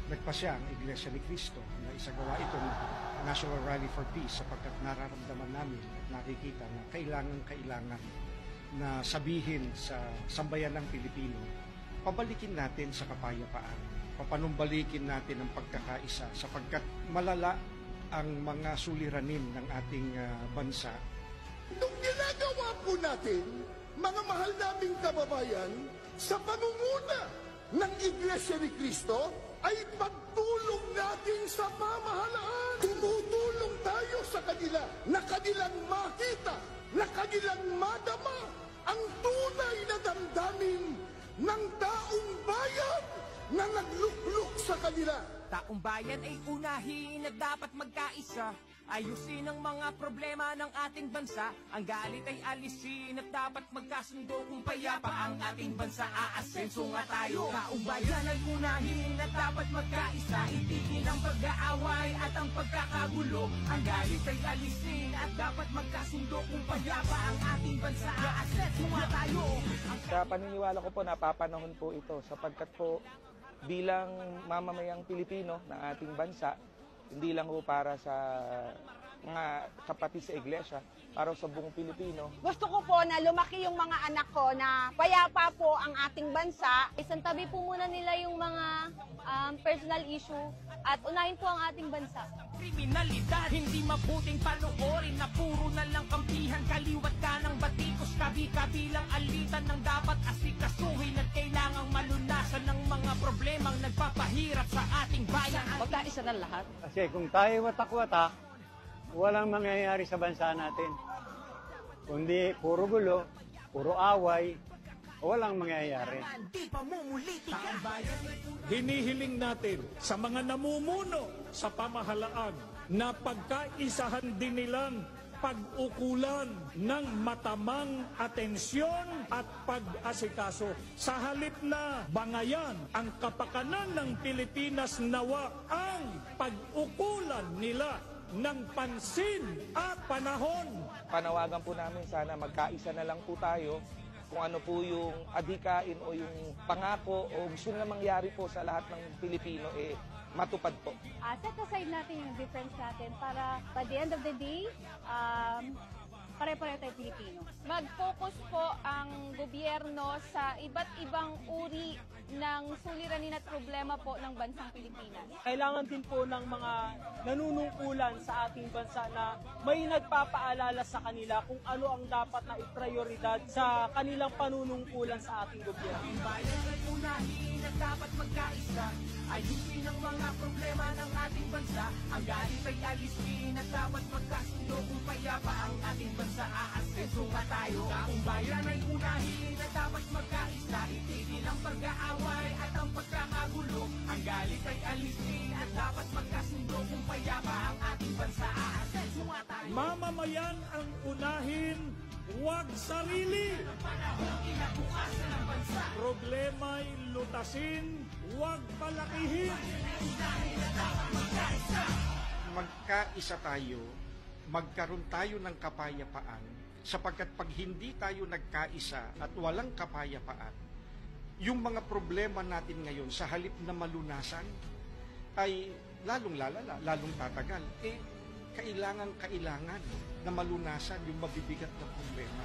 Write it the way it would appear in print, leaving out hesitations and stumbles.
nagpasya ang Iglesia ni Cristo na isagawa itong National Rally for Peace sapagkat nararamdaman namin at nakikita na kailangan na sabihin sa sambayan ng Pilipino, pabalikin natin sa kapayapaan, papanumbalikin natin ang pagkakaisa sapagkat malala ang mga suliranin ng ating bansa. Nung ginagawa po natin, mga mahal naming kababayan, sa pangunguna ng Iglesia ni Cristo, ay pagtulong natin sa pamahalaan. Tumutulong tayo sa kanila na kanilang makita, na kanilang madama ang tunay na damdamin ng taong bayan na naglukluk sa kanila. Taong bayan ay unahin at dapat magkaisa. Ayusin ang mga problema ng ating bansa. Ang galit ay alisin at dapat magkasundo. Kung payapa ang ating bansa, aasenso nga tayo. Taong bayan ay unahin at dapat magkaisa. Itigil ang pag-aaway at ang pagkakagulo. Ang galit ay alisin at dapat magkasundo. Kung payapa ang ating bansa, aasenso nga tayo. Sa paniniwala ko po, napapanahon po ito sapagkat po bilang mamamayang Pilipino ng ating bansa, hindi lang po para sa mga kapatid sa iglesia, para sa buong Pilipino. Gusto ko po na lumaki yung mga anak ko na payapa po ang ating bansa. Isantabi po muna nila yung mga personal issue at unahin po ang ating bansa. Kriminalidad, hindi mabuting panoorin na puro na lang kampihan, kaliwat ka ng batikos, kabi-kabilang alitan ng dapat asikasuhin at kailangang malunasan ng mga problemang nagpapahirap sa ating bayan. Magkaisa na lahat. Kasi kung tayo watak-watak, walang mangyayari sa bansa natin. Kundi puro gulo, puro away, walang mangyayari. Hinihiling natin sa mga namumuno sa pamahalaan na pagkaisahan din nilang pag-ukulan ng matamang atensyon at pag-asikaso. Sa halip na bangayan ang kapakanan ng Pilipinas, nawa ang pag-ukulan nila ng pansin at panahon. Panawagan po namin sana magkaisa na lang po tayo kung ano po yung adhikain o yung pangako o gusto na mangyari po sa lahat ng Pilipino, matupad po. Set aside natin yung difference natin para by the end of the day, pare-pareho tayo Pilipino. Mag-focus po ang gobyerno sa iba't ibang uri ng suliranin at problema po ng bansang Pilipinas. Kailangan din po ng mga nanunungkulan sa ating bansa na may nagpapaalala sa kanila kung ano ang dapat na iprioridad sa kanilang panunungkulan sa ating gobyerno. Ang bayan ay unahin at dapat magkaisa. Ayusin ang mga problema ng ating bansa. Ang galit ay alisin at dapat magkasundo. Kung payapa ang ating bansa, aasenso nga tayo. Taong bayan ay unahin at dapat magkaisa. Itigil ang pag-aaway at ang pagkakagulo. Ang galit ay alisin at dapat magkasundo. Kung payapa ang ating bansa, aasenso nga tayo. Mamamayan ang unahin, huwag sarili. Problema'y lutasin, huwag palakihin. Magkaisa tayo, magkaroon tayo ng kapayapaan sapagkat pag hindi tayo nagkaisa at walang kapayapaan, yung mga problema natin ngayon sa halip na malunasan ay lalong lalala, lalong tatagal. Kailangan na malunasan yung mabibigat na problema.